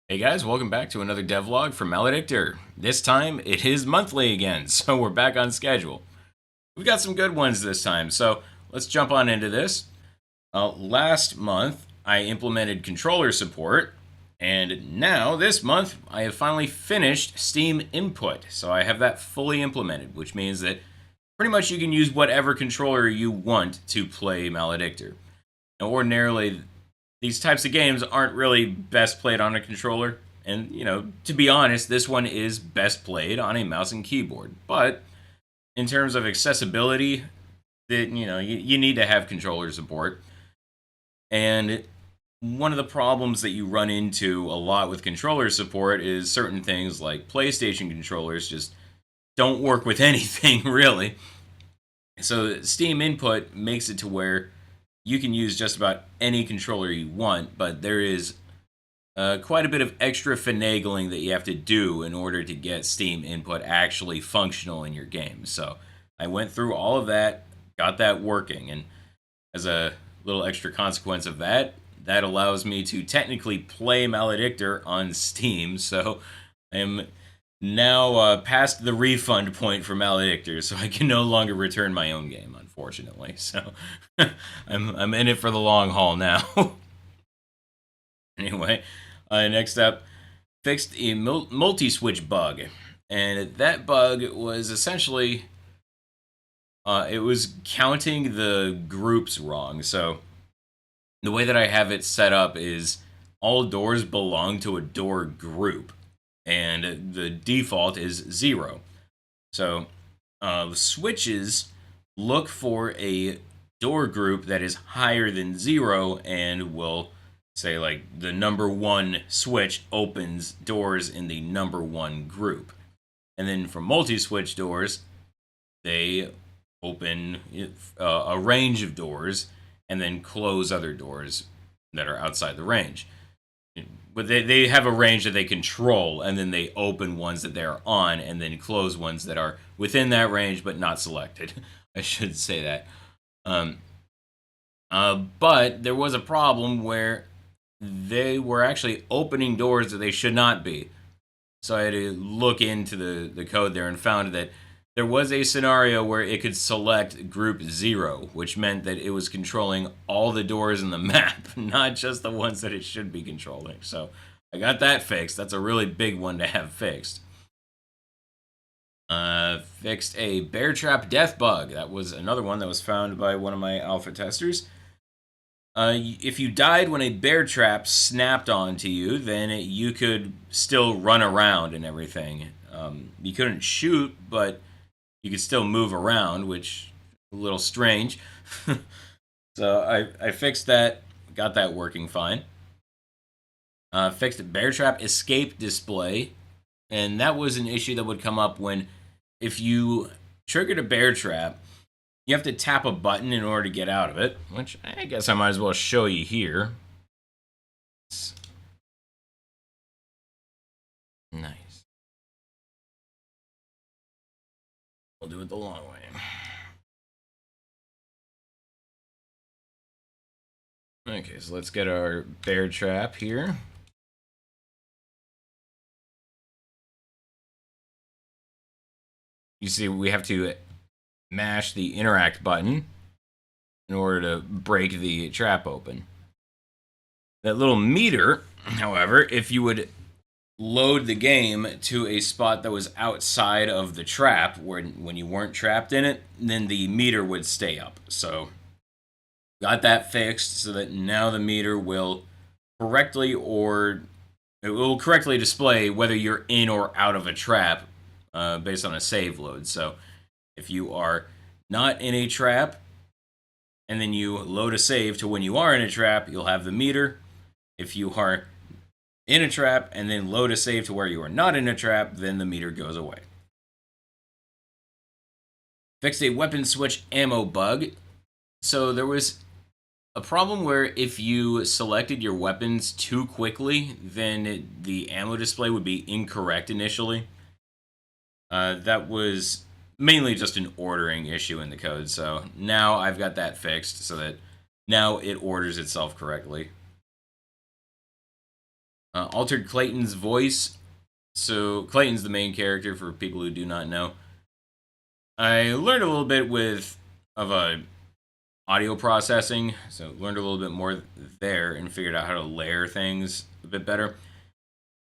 Hey guys, welcome back to another devlog from MALEDICTOR. This time it is monthly again, so we're back on schedule. We've got some good ones this time, so let's jump on into this. Last month I implemented controller support, and now this month I have finally finished Steam input, so I have that fully implemented, which means that pretty much you can use whatever controller you want to play MALEDICTOR. Now, ordinarily, these types of games aren't really best played on a controller. And, to be honest, this one is best played on a mouse and keyboard. But in terms of accessibility, you need to have controller support. And one of the problems that you run into a lot with controller support is certain things like PlayStation controllers just don't work with anything, really. So Steam Input makes it to where you can use just about any controller you want, but there is quite a bit of extra finagling that you have to do in order to get Steam Input actually functional in your game. So I went through all of that, got that working, and as a little extra consequence of that, that allows me to technically play MALEDICTOR on Steam. So I'm now past the refund point for MALEDICTOR, so I can no longer return my own game, unfortunately. So I'm in it for the long haul now. Anyway, next up, fixed a multi-switch bug, and that bug was essentially it was counting the groups wrong. So the way that I have it set up is all doors belong to a door group, and the default is 0. So switches look for a door group that is higher than 0 and will say, like, the number 1 switch opens doors in the number 1 group. And then for multi-switch doors, they open a range of doors and then close other doors that are outside the range. But they have a range that they control, and then they open ones that they're on, and then close ones that are within that range but not selected. I should say that. But there was a problem where they were actually opening doors that they should not be. So I had to look into the code there and found that there was a scenario where it could select group 0, which meant that it was controlling all the doors in the map, not just the ones that it should be controlling. So I got that fixed. That's a really big one to have fixed. Fixed a bear trap death bug. That was another one that was found by one of my alpha testers. If you died when a bear trap snapped onto you, then you could still run around and everything. You couldn't shoot, but you could still move around, which is a little strange. So I fixed that, got that working fine. Fixed bear trap escape display, and that was an issue that would come up when if you triggered a bear trap, you have to tap a button in order to get out of it, which I guess I might as well show you here. Nice. We'll do it the long way. Okay, so let's get our bear trap here. You see, we have to mash the interact button in order to break the trap open. That little meter, however, if you would load the game to a spot that was outside of the trap, when you weren't trapped in it, then the meter would stay up. So got that fixed so that now the meter will correctly display whether you're in or out of a trap based on a save load. So if you are not in a trap and then you load a save to when you are in a trap, you'll have the meter. If you are in a trap and then load a save to where you are not in a trap, then the meter goes away. Fixed a weapon switch ammo bug. So there was a problem where if you selected your weapons too quickly, then the ammo display would be incorrect initially. That was mainly just an ordering issue in the code, so now I've got that fixed so that now it orders itself correctly. Altered Clayton's voice. So Clayton's the main character for people who do not know. I learned a little bit of audio processing, so learned a little bit more there and figured out how to layer things a bit better.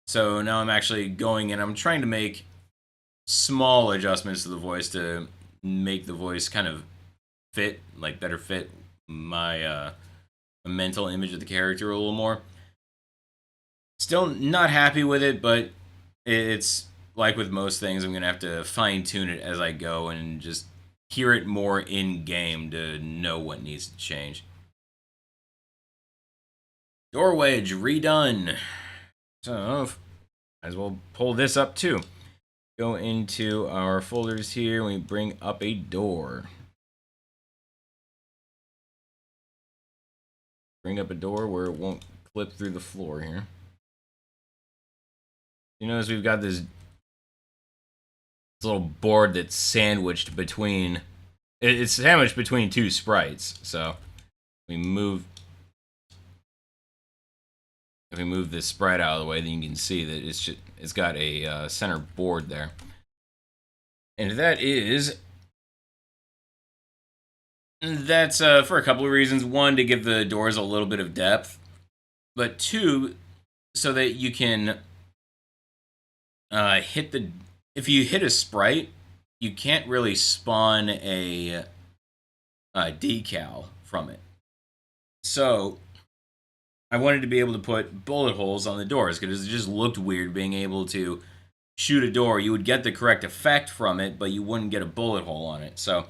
So now I'm actually going and I'm trying to make small adjustments to the voice to make the voice kind of fit, like better fit my mental image of the character a little more. Still not happy with it, but it's like with most things, I'm gonna have to fine tune it as I go and just hear it more in game to know what needs to change. Door wedge redone. So might as well pull this up too. Go into our folders here and we bring up a door. Bring up a door where it won't clip through the floor here. You notice we've got this little board that's sandwiched between, it's sandwiched between two sprites. So we move, if we move this sprite out of the way, then you can see that it's got a center board there. And that's for a couple of reasons. One, to give the doors a little bit of depth, but two, so that you can if you hit a sprite, you can't really spawn a decal from it. So I wanted to be able to put bullet holes on the doors because it just looked weird being able to shoot a door. You would get the correct effect from it, but you wouldn't get a bullet hole on it. So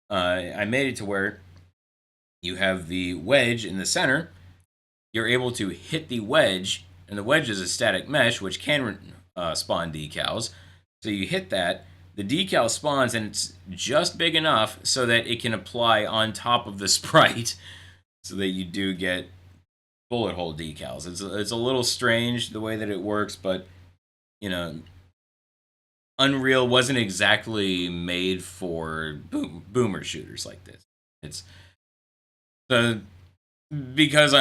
I made it to where you have the wedge in the center. You're able to hit the wedge, and the wedge is a static mesh, which can spawn decals. So you hit that, the decal spawns, and it's just big enough so that it can apply on top of the sprite, so that you do get bullet hole decals. It's a little strange the way that it works, but you know, Unreal wasn't exactly made for boomer shooters like this. It's because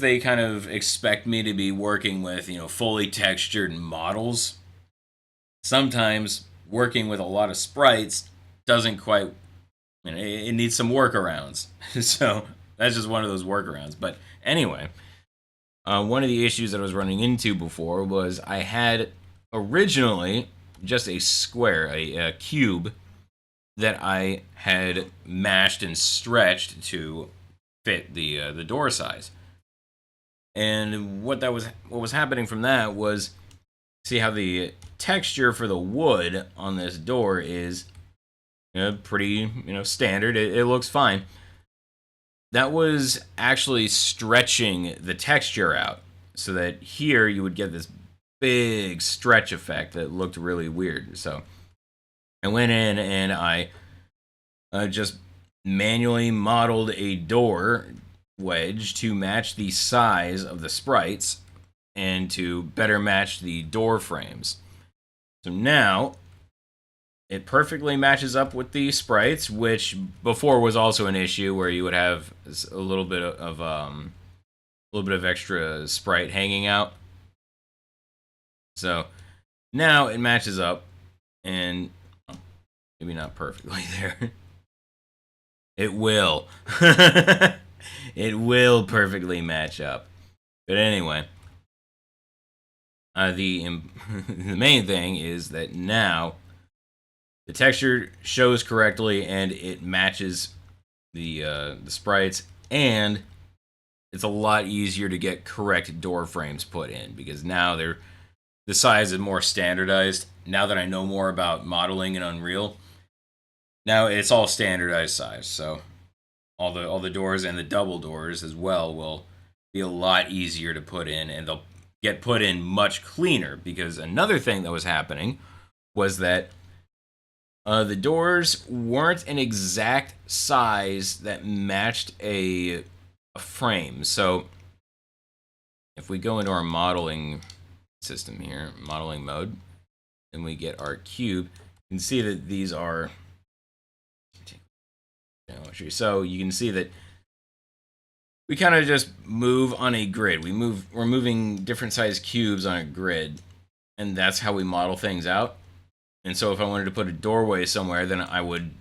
they kind of expect me to be working with, fully textured models. Sometimes working with a lot of sprites doesn't quite, it needs some workarounds. So that's just one of those workarounds. But anyway, one of the issues that I was running into before was I had originally just a square, a cube that I had mashed and stretched to fit the door size. And what was happening from that was, see how the texture for the wood on this door is pretty standard. It looks fine. That was actually stretching the texture out so that here you would get this big stretch effect that looked really weird. So I went in and I just manually modeled a door wedge to match the size of the sprites and to better match the door frames. So now it perfectly matches up with the sprites, which before was also an issue where you would have a little bit of extra sprite hanging out. So now it matches up, and maybe not perfectly there. It will. It will perfectly match up. But anyway, the main thing is that now the texture shows correctly and it matches the sprites, and it's a lot easier to get correct door frames put in because now the size is more standardized. Now that I know more about modeling in Unreal, now it's all standardized size. So all the doors and the double doors as well will be a lot easier to put in, and they'll get put in much cleaner. Because another thing that was happening was that the doors weren't an exact size that matched a frame. So if we go into our modeling system here, modeling mode, and we get our cube, you can see that these are, so you can see that we kind of just move on a grid. We're moving different size cubes on a grid, and that's how we model things out. And so if I wanted to put a doorway somewhere, then I would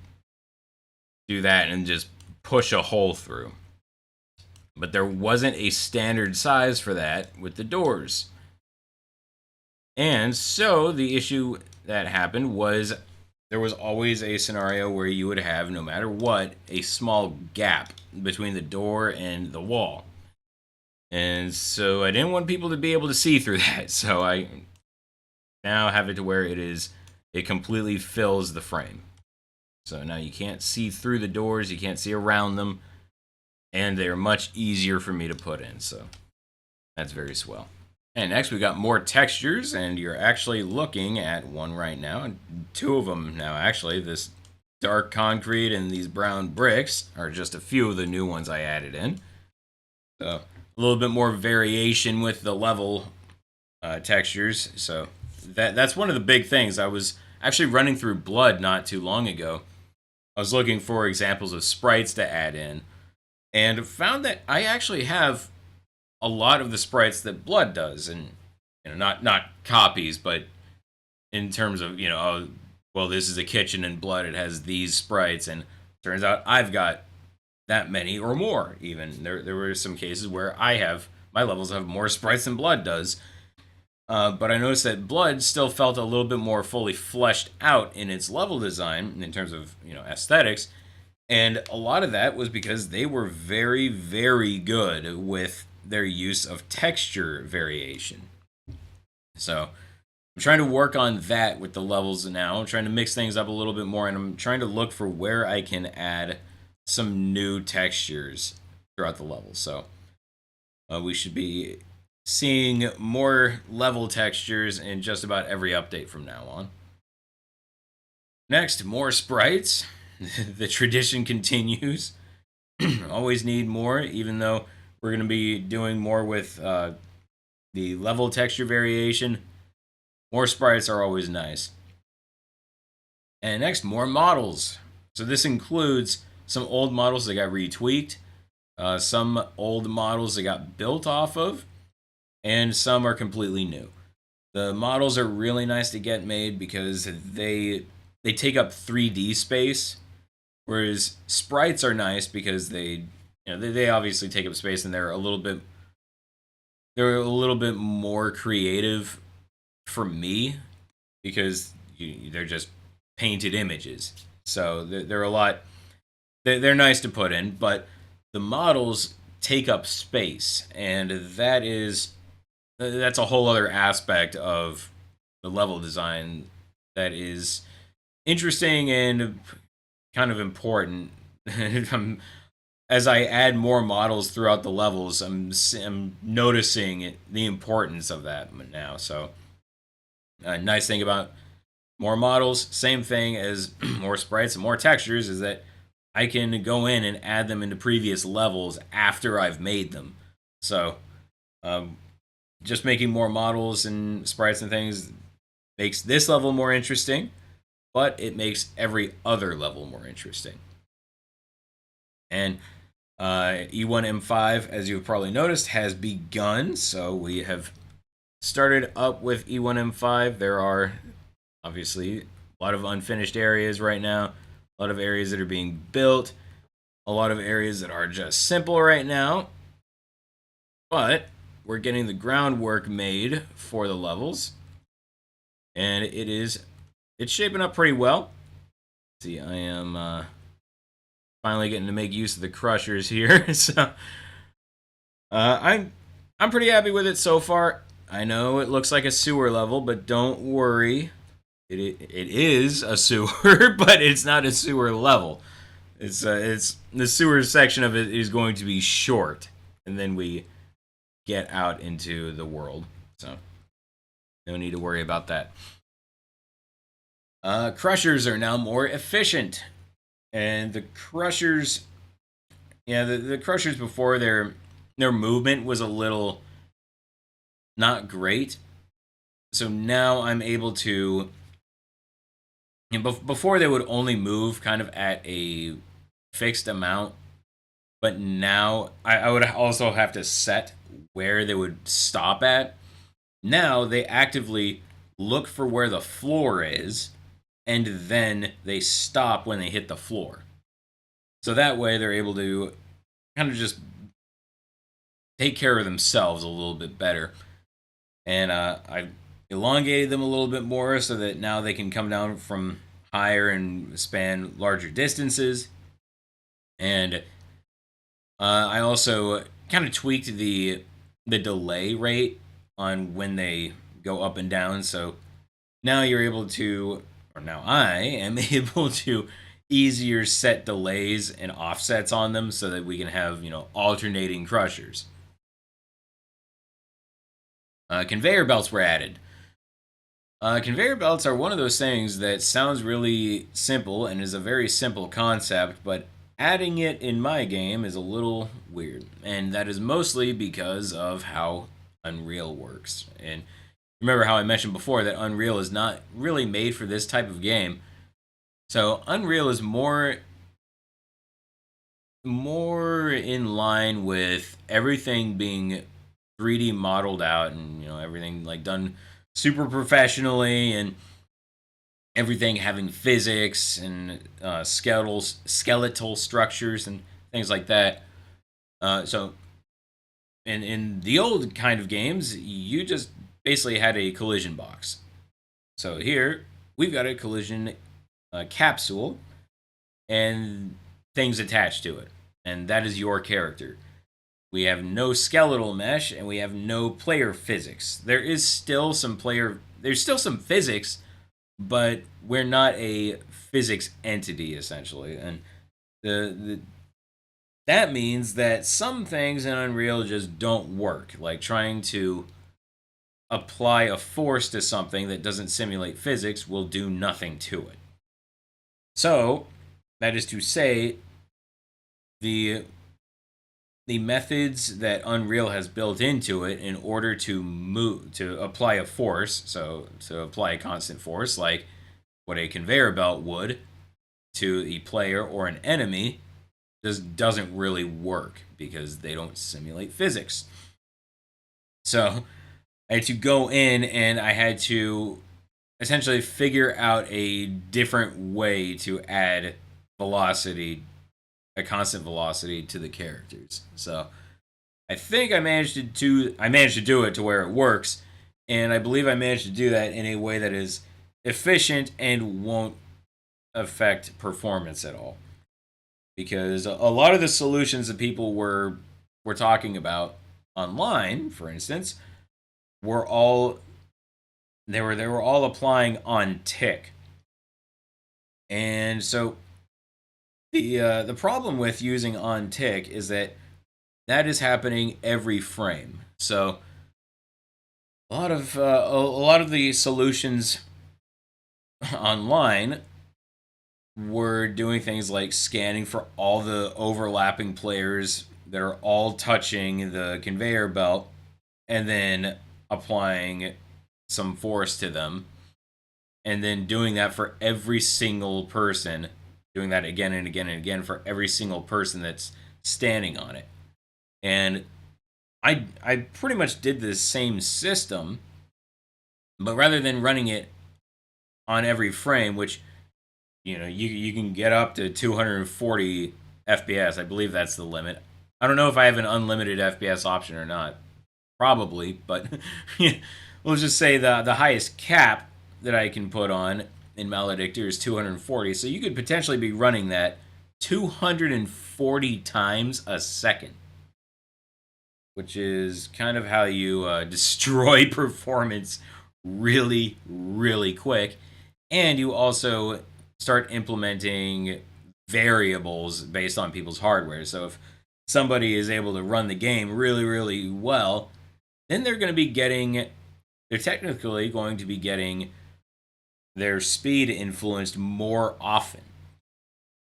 do that and just push a hole through. But there wasn't a standard size for that with the doors. And so the issue that happened was there was always a scenario where you would have, no matter what, a small gap between the door and the wall. And so I didn't want people to be able to see through that. So I now have it to where it completely fills the frame. So now you can't see through the doors, you can't see around them, and they're much easier for me to put in. So that's very swell. And next we got more textures, and you're actually looking at one right now, and two of them now actually. This dark concrete and these brown bricks are just a few of the new ones I added in. So a little bit more variation with the level textures. So that's one of the big things. I was actually running through Blood not too long ago. I was looking for examples of sprites to add in, and found that I actually have a lot of the sprites that Blood does, and not copies, but in terms of oh, well, this is a kitchen in Blood, it has these sprites, and turns out I've got that many or more. Even there were some cases where my levels have more sprites than Blood does. But I noticed that Blood still felt a little bit more fully fleshed out in its level design in terms of aesthetics, and a lot of that was because they were very, very good with their use of texture variation. So I'm trying to work on that with the levels now. I'm trying to mix things up a little bit more, and I'm trying to look for where I can add some new textures throughout the levels. So we should be seeing more level textures in just about every update from now on. Next, more sprites. The tradition continues. Always need more, even though we're going to be doing more with the level texture variation. More sprites are always nice. And next, more models. So this includes some old models that got retweaked, some old models that got built off of, and some are completely new. The models are really nice to get made because they take up 3D space, whereas sprites are nice because they obviously take up space, and they're a little bit more creative for me because they're just painted images. So they're nice to put in, but the models take up space, and that's a whole other aspect of the level design that is interesting and kind of important. As I add more models throughout the levels, I'm noticing the importance of that now. So, nice thing about more models, same thing as more sprites and more textures, is that I can go in and add them into previous levels after I've made them. So, just making more models and sprites and things makes this level more interesting, but it makes every other level more interesting. And E1M5, as you've probably noticed, has begun. So we have started up with E1M5. There are obviously a lot of unfinished areas right now, a lot of areas that are being built, a lot of areas that are just simple right now. But we're getting the groundwork made for the levels, and it's shaping up pretty well. See, I am finally getting to make use of the crushers here, so I'm pretty happy with it so far. I know it looks like a sewer level, but don't worry, it is a sewer, but it's not a sewer level. It's the sewer section of it is going to be short, and then we get out into the world, so no need to worry about that. Crushers are now more efficient, and the crushers, the crushers before, their movement was a little not great, so now I'm able to, before they would only move kind of at a fixed amount but now I would also have to set where they would stop at. Now they actively look for where the floor is, and then they stop when they hit the floor. So that way they're able to kind of just take care of themselves a little bit better. And I elongated them a little bit more so that now they can come down from higher and span larger distances. And I also kind of tweaked the delay rate on when they go up and down. So now you're able to, or now I am able to easier set delays and offsets on them so that we can have, alternating crushers. Conveyor belts were added. Conveyor belts are one of those things that sounds really simple and is a very simple concept, but adding it in my game is a little weird. And that is mostly because of how Unreal works. And remember how I mentioned before that Unreal is not really made for this type of game. So Unreal is more in line with everything being 3D modeled out, and everything like done super professionally, and everything having physics and skeletal structures and things like that. So in the old kind of games, you just basically had a collision box. So here we've got a collision capsule and things attached to it, and that is your character. We have no skeletal mesh, and we have no player physics. There's still some physics, but we're not a physics entity essentially, and that means that some things in Unreal just don't work, like trying to apply a force to something that doesn't simulate physics will do nothing to it. So, that is to say, the methods that Unreal has built into it in order to apply a force, so to apply a constant force, like what a conveyor belt would to a player or an enemy, just doesn't really work because they don't simulate physics. So I had to go in and I had to essentially figure out a different way to add velocity, a constant velocity to the characters. So I think I managed to do it to where it works, and I believe I managed to do that in a way that is efficient and won't affect performance at all. Because a lot of the solutions that people were talking about online, for instance, were all they were all applying on tick. And so the problem with using on tick is that is happening every frame. So a lot of the solutions online were doing things like scanning for all the overlapping players that are all touching the conveyor belt and then applying some force to them, and then doing that for every single person, doing that again and again and again for every single person that's standing on it. And I pretty much did the same system, but rather than running it on every frame, which you can get up to 240 FPS. I believe that's the limit. I don't know if I have an unlimited FPS option or not. Probably, but we'll just say the highest cap that I can put on in Maledictor is 240. So you could potentially be running that 240 times a second, which is kind of how you destroy performance really, really quick. And you also start implementing variables based on people's hardware. So if somebody is able to run the game really, really well, then they're technically going to be getting their speed influenced more often.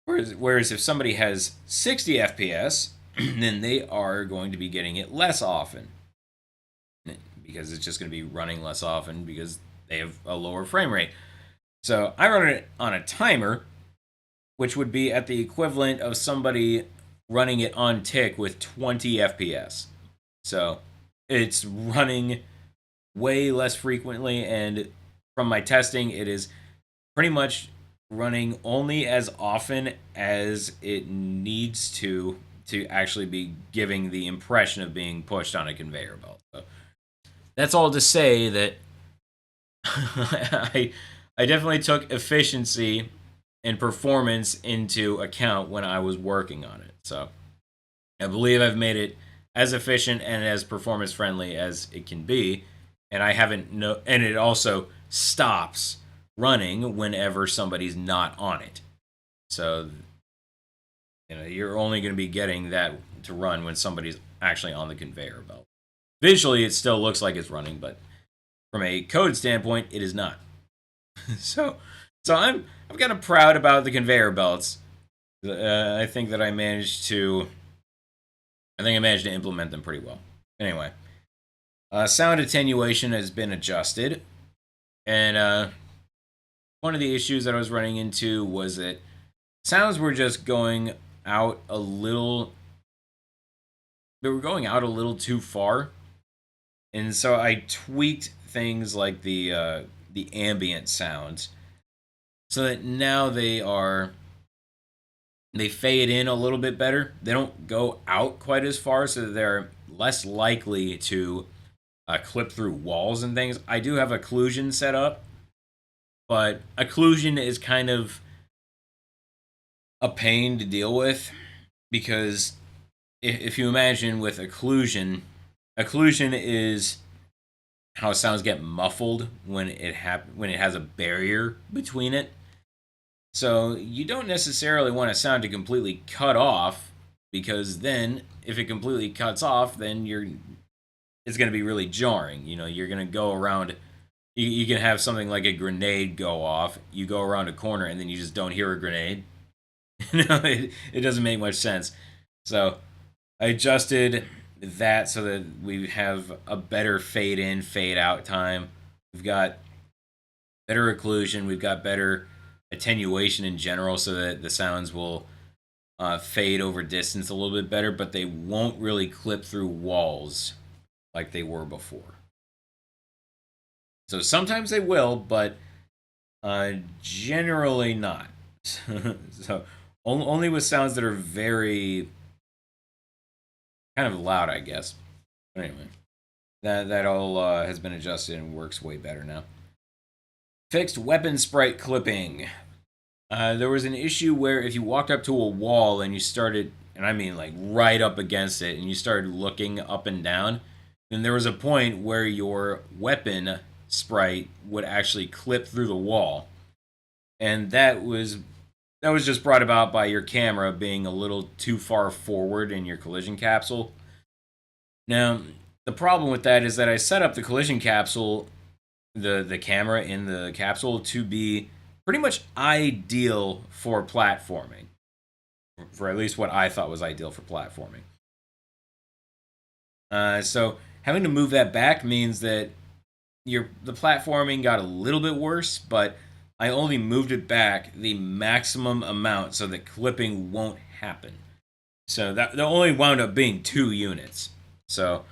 Whereas if somebody has 60 FPS, then they are going to be getting it less often, because it's just going to be running less often because they have a lower frame rate. So I run it on a timer, which would be at the equivalent of somebody running it on tick with 20 FPS. So it's running way less frequently, and from my testing, it is pretty much running only as often as it needs to actually be giving the impression of being pushed on a conveyor belt. So that's all to say that I definitely took efficiency and performance into account when I was working on it. So I believe I've made it as efficient and as performance friendly as it can be, and I haven't and it also stops running whenever somebody's not on it. So you're only going to be getting that to run when somebody's actually on the conveyor belt. Visually, it still looks like it's running, but from a code standpoint, it is not. so, I'm kind of proud about the conveyor belts. I think that I managed to implement them pretty well. Anyway, sound attenuation has been adjusted, and one of the issues that I was running into was that sounds were just going out a little. They were going out a little too far, and so I tweaked things like the ambient sounds, so that now they fade in a little bit better. They don't go out quite as far, so that they're less likely to clip through walls and things. I do have occlusion set up, but occlusion is kind of a pain to deal with, because if you imagine with occlusion is how sounds get muffled when it has a barrier between it. So you don't necessarily want a sound to completely cut off, because then if it completely cuts off, then it's going to be really jarring. You're going to go around. You can have something like a grenade go off. You go around a corner and then you just don't hear a grenade. It doesn't make much sense. So I adjusted that so that we have a better fade in, fade out time. We've got better occlusion. We've got better attenuation in general, so that the sounds will fade over distance a little bit better, but they won't really clip through walls like they were before. So sometimes they will, but generally not. So only with sounds that are very kind of loud, I guess. But anyway, that all has been adjusted and works way better now. Fixed weapon sprite clipping. There was an issue where if you walked up to a wall and you started, and I mean like right up against it, and you started looking up and down, then there was a point where your weapon sprite would actually clip through the wall. And that was just brought about by your camera being a little too far forward in your collision capsule. Now, the problem with that is that I set up the collision capsule, the camera in the capsule, to be pretty much ideal for platforming, for at least what I thought was ideal for platforming. So having to move that back means that the platforming got a little bit worse, but I only moved it back the maximum amount so that clipping won't happen. So that only wound up being 2 units. So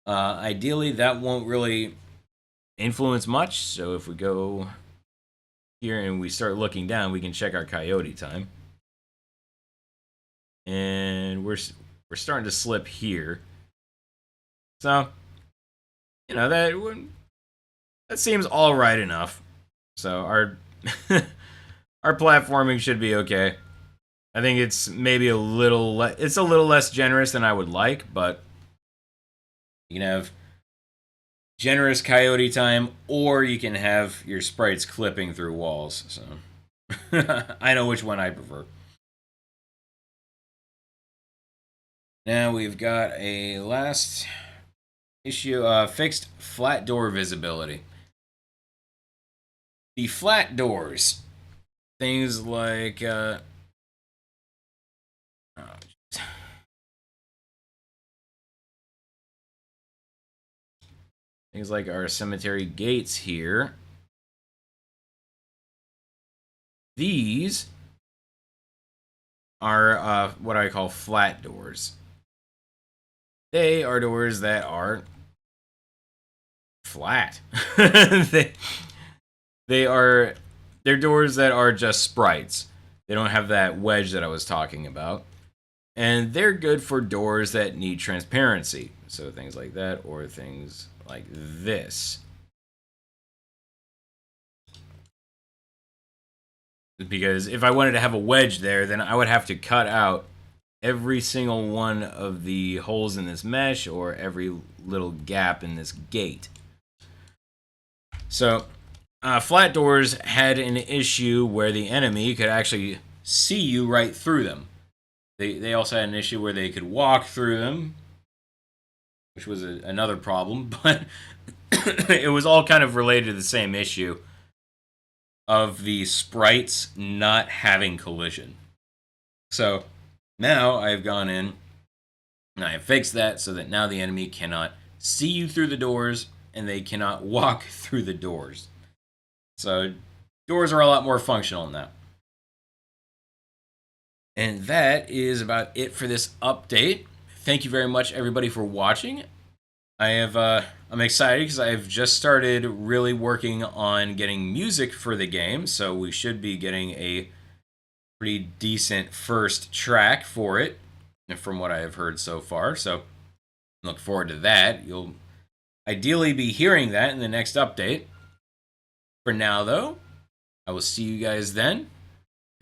ideally, that won't really influence much. So if we go here and we start looking down, we can check our coyote time. And we're starting to slip here. So, that seems all right enough. So our our platforming should be okay. I think it's maybe a little less generous than I would like, but you can have generous coyote time, or you can have your sprites clipping through walls. So I know which one I prefer. Now we've got a last issue, fixed flat door visibility. The flat doors, things like things like our cemetery gates here. These are what I call flat doors. They are doors that are flat. they, they're doors that are just sprites. They don't have that wedge that I was talking about. And they're good for doors that need transparency. So things like that or things like this. Because if I wanted to have a wedge there, then I would have to cut out every single one of the holes in this mesh or every little gap in this gate. So flat doors had an issue where the enemy could actually see you right through them. They also had an issue where they could walk through them, which was another problem, but it was all kind of related to the same issue of the sprites not having collision. So now I've gone in and I have fixed that so that now the enemy cannot see you through the doors and they cannot walk through the doors. So doors are a lot more functional now. And that is about it for this update. Thank you very much, everybody, for watching. I'm excited because I've just started really working on getting music for the game, so we should be getting a pretty decent first track for it, from what I have heard so far. So look forward to that. You'll ideally be hearing that in the next update. For now, though, I will see you guys then.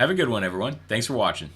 Have a good one, everyone. Thanks for watching.